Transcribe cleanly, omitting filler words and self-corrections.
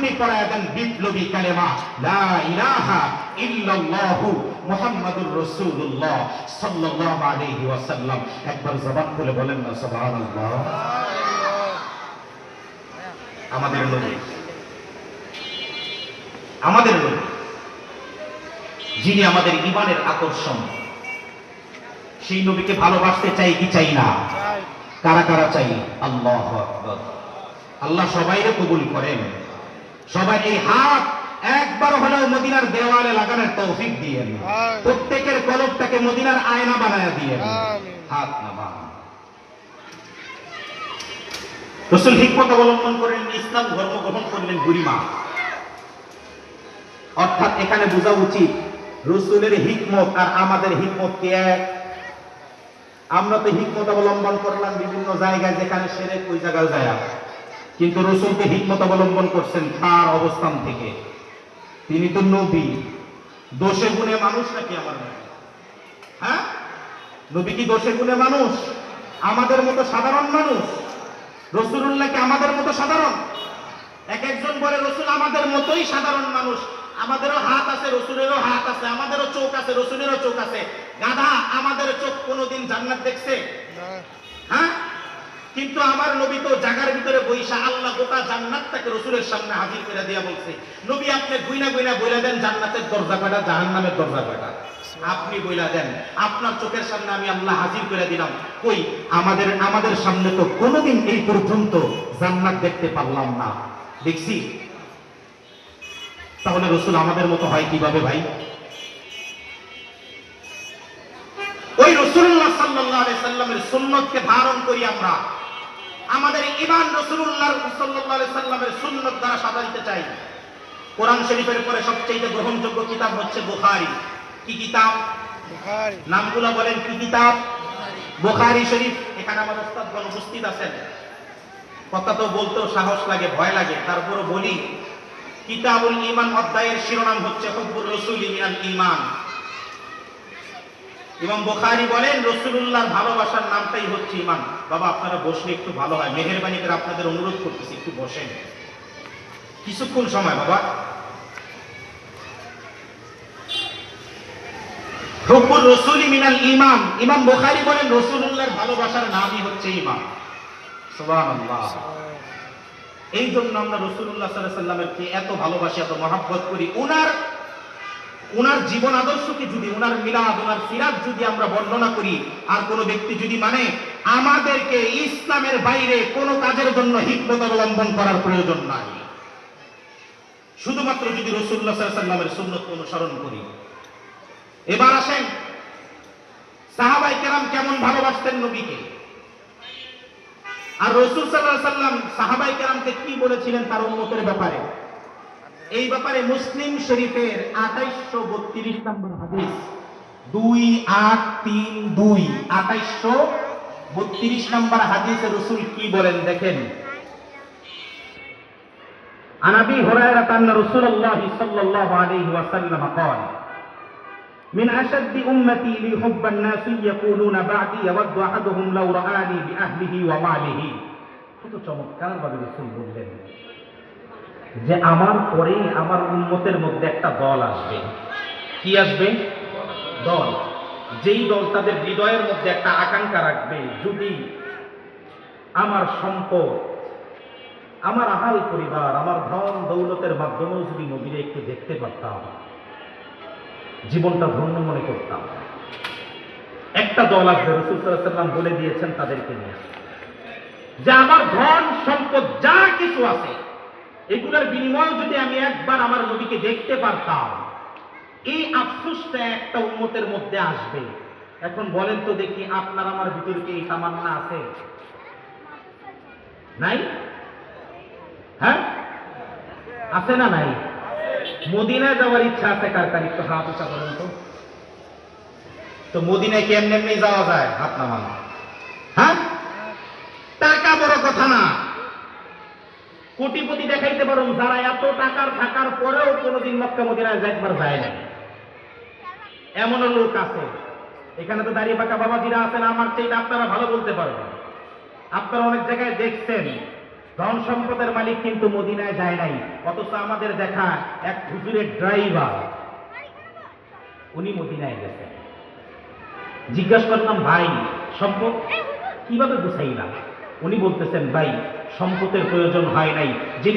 উনি পড়ায় দেন বিপ্লবী কালেমা লা ইলাহা ইল্লাল্লাহু মুহাম্মাদুর রাসূলুল্লাহ সাল্লাল্লাহু আলাইহি ওয়াসাল্লাম। একবার জবান খুলে বলেন না সুবহানাল্লাহ। আমাদের নবী, আমাদের নবী যিনি আমাদের ঈমানের আকর্ষণ, সেই নবীকে ভালোবাসতে চাই কি চাই না? কারা কারা চাই? আল্লাহু আকবার। আল্লাহ সবাইকে কবুল করেন। সবাই এই হাত একবার হলেও মদিনার দেওয়ালে লাগানোর তৌফিক দিয়েন। প্রত্যেকের কলবটাকে মদিনার আয়না বানায়া দিয়েন। হাত নামান। রাসূল হিকমত অবলম্বন করেন, ইসলাম ধর্ম গ্রহণ করলেন বুড়িমা। অর্থাৎ এখানে বোঝা উচিত রাসূলের হিকমত আর আমাদের হিকমত কি এক? আমরা তো হিকমত অবলম্বন করলাম বিভিন্ন জায়গায়, যেখানে শিরক ওই জায়গায় যায়, কিন্তু রাসূলকে হিকমত অবলম্বন করছেন তার অবস্থান থেকে। তিনি তো নবী, দোষে গুণে মানুষ নাকি আমার নবী? হ্যাঁ, নবী কি দোষে গুণে মানুষ? আমাদের মতো সাধারণ মানুষ? রাসূলুল্লাহ কি আমাদের মতো সাধারণ? এক একজন বলে রাসূল আমাদের মতোই সাধারণ মানুষ। আমাদেরও হাত আছে, রাসূলেরও হাত আছে, আমাদেরও চোখ আছে, রাসূলেরও চোখ আছে। গাধা, আমাদের চোখ কোনোদিন জান্নাত দেখছে? হ্যাঁ, কিন্তু আমার নবী তো জায়গার ভিতরে বইসা আল্লাহ গোটা জান্নাতটাকে রাসূলের সামনে হাজির করে দিয়া বলছে, নবী আপনি গুইনা গুইনা বইলা দেন জান্নাতের দরজা কয়টা, জাহান্নামের দরজা কয়টা, আপনি বইলা দেন। আপনার চোখের সামনে আমি আল্লাহ হাজির করে দিলাম। কই আমাদের সামনে তো কোনোদিন এই পর্যন্ত জান্নাত দেখতে পারলাম না, দেখছি। তাহলে রাসূল আমাদের মতো হয় কিভাবে ভাই? ওই রাসূলুল্লাহ সাল্লাল্লাহু আলাইহি সাল্লামের সুন্নতকে ধারণ করি আমরা। আমাদের ঈমান রাসূলুল্লাহ সাল্লাল্লাহু আলাইহি সাল্লামের সুন্নত দ্বারা সাজাইতে চাই। কোরআন শরীফের পরে সবচেয়ে গ্রহণযোগ্য কিতাব হচ্ছে বুখারী। কি কিতাব? বুখারী। নামগুলো বলেন, কি কিতাব? বুখারী শরীফ। এখানে আমার উস্তাদগণ উপস্থিত আছেন। কথা তো বলতেও সাহস লাগে, ভয় লাগে, তারপরও বলি। কিতাবুল ঈমান অধ্যায়ের শিরোনাম হচ্ছে হুব্বুর রাসূলি মিনাল ঈমান। ইমাম বুখারী বলেন রাসূলুল্লাহর ভালোবাসার নামটাই হচ্ছে ঈমান। বাবা আপনারা বসলে একটু ভালো হয়, মেহেরবানি করে আপনাদের অনুরোধ করতেছি একটু বসেন কিছুক্ষণ সময়। বাবা, হুব্বুর রাসূলি মিনাল ঈমান। ইমাম বুখারী বলেন রাসূলুল্লাহর ভালোবাসার নামই হচ্ছে ঈমান। সুবহানাল্লাহ। এই জন্য আমরা রাসূলুল্লাহ সাল্লাল্লাহু আলাইহি ওয়াসাল্লামকে এত ভালোবাসি, এত মহব্বত করি। উনার জীবন আদর্শকে যদি, উনার মিলাদ, উনার সিরাত যদি আমরা বর্ণনা করি, আর কোন ব্যক্তি যদি মানে, আমাদেরকে ইসলামের বাইরে কোন কাজের জন্য হিকমত অবলম্বন করার প্রয়োজন নাই, শুধুমাত্র যদি রাসূলুল্লাহ সাল্লাল্লাহু আলাইহি ওয়াসাল্লামের সুন্নাত অনুসরণ করি। এবার আসেন, সাহাবায়ে কেরাম কেমন ভালোবাসতেন নবীকে, আর রাসূল সাল্লাল্লাহু আলাইহি ওয়াসাল্লাম সাহাবায়ে কেরামকে কি বলেছিলেন তার উম্মতের ব্যাপারে। এই ব্যাপারে মুসলিম শরীফের 2832 নম্বর হাদিস, 2832 2832 নম্বর হাদিসে রাসূল কি বলেন দেখেন। عن أبي هريرة أن رسول الله صلى الله عليه وسلم قال من أشد أمتي لي حب الناس يقولون بعدي يود أحدهم لو رآني بأهله وماله। কত চমৎকার ভাবে রাসূল বললেন যে আমার পরে আমার উম্মতের মধ্যে একটা দল আসবে। কি আসবে? দল। যেই দল তাদের হৃদয়ের মধ্যে একটা আকাঙ্ক্ষা রাখবে, যদি আমার সম্পদ, আমার আহাল পরিবার, আমার ধন দৌলতের মাধ্যমেও যদি নবীরে একটু দেখতে পারতাম, জীবনটা ধন্য মনে করতাম। একটা দল আসবে, রাসূল সাল্লাল্লাহু আলাইহি ওয়াসাল্লাম বলে দিয়েছেন তাদেরকে নিয়ে, যে আমার ধন সম্পদ যা কিছু আছে এগুলোর বিনিময়ে যদি আমি একবার আমার নবীকে দেখতে পারতাম, এই আফসোসটা একটা উম্মতের মধ্যে আসবে। এখন বলেন তো দেখি, আপনার আমার ভিতরে কি এই তামান্না আছে? নাই? হ্যাঁ, আছে না নাই? মদিনায় যাওয়ার ইচ্ছা আছে কার কার? একটু হাত উঁচা করেন তো। তো মদিনায় কেমনে এমনি যাওয়া যায়? হাত নামান। হ্যাঁ, টাকা বড় কথা না। কোটিপতি দেখাইতে পারুন যারা এত টাকার থাকার পরেও কোনোদিন মক্কা মদিনায় একবার যায় না, এমনও লোক আছে। এখানে তো দাঁড়িয়ে পাকা বাবাজিরা আছেন, আমার চাইতে আপনারা ভালো বলতে পারবেন। আপনারা অনেক জায়গায় দেখছেন ধন সম্পদের মালিক কিন্তু মদিনায় যায় নাই, অথচ আমাদের দেখা এক হুজুরের ড্রাইভার উনি মদিনায় গেছেন। জিজ্ঞাসা করলাম, ভাই সম্পদ কিভাবে বুঝাইলাম? উনি বলতেছেন, ভাই সম্পদের প্রয়োজন হয় নাই, যিনি